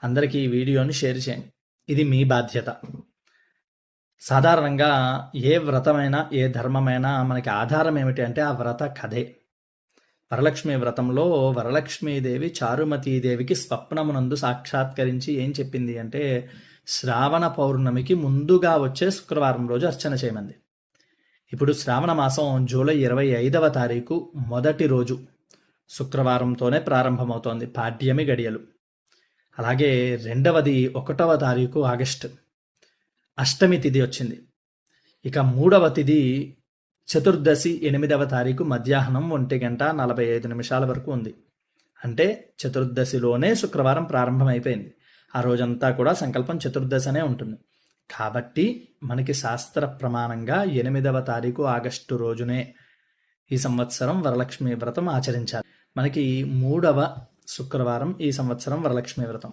అందరికీ ఈ వీడియోని షేర్ చేయండి. ఇది మీ బాధ్యత. సాధారణంగా ఏ వ్రతమైనా ఏ ధర్మమైనా మనకి ఆధారం ఏమిటి అంటే ఆ వ్రత కథే. వరలక్ష్మి వ్రతంలో వరలక్ష్మీదేవి చారుమతీదేవికి స్వప్నమునందు సాక్షాత్కరించి ఏం చెప్పింది అంటే శ్రావణ పౌర్ణమికి ముందుగా వచ్చే శుక్రవారం రోజు అర్చన చేయమంది. ఇప్పుడు శ్రావణ మాసం జూలై 25వ తారీఖు మొదటి రోజు శుక్రవారంతోనే ప్రారంభమవుతోంది పాడ్యమి గడియలు. అలాగే రెండవది 1వ తారీఖు ఆగస్టు అష్టమి తిథి వచ్చింది. ఇక 3వ తిథి చతుర్దశి 8వ తారీఖు మధ్యాహ్నం 1:45 వరకు ఉంది. అంటే చతుర్దశిలోనే శుక్రవారం ప్రారంభమైపోయింది. ఆ రోజంతా కూడా సంకల్పం చతుర్దశనే ఉంటుంది. కాబట్టి మనకి శాస్త్ర ప్రమాణంగా 8వ తారీఖు ఆగస్టు రోజునే ఈ సంవత్సరం వరలక్ష్మి వ్రతం ఆచరించాలి. మనకి 3వ శుక్రవారం ఈ సంవత్సరం వరలక్ష్మి వ్రతం.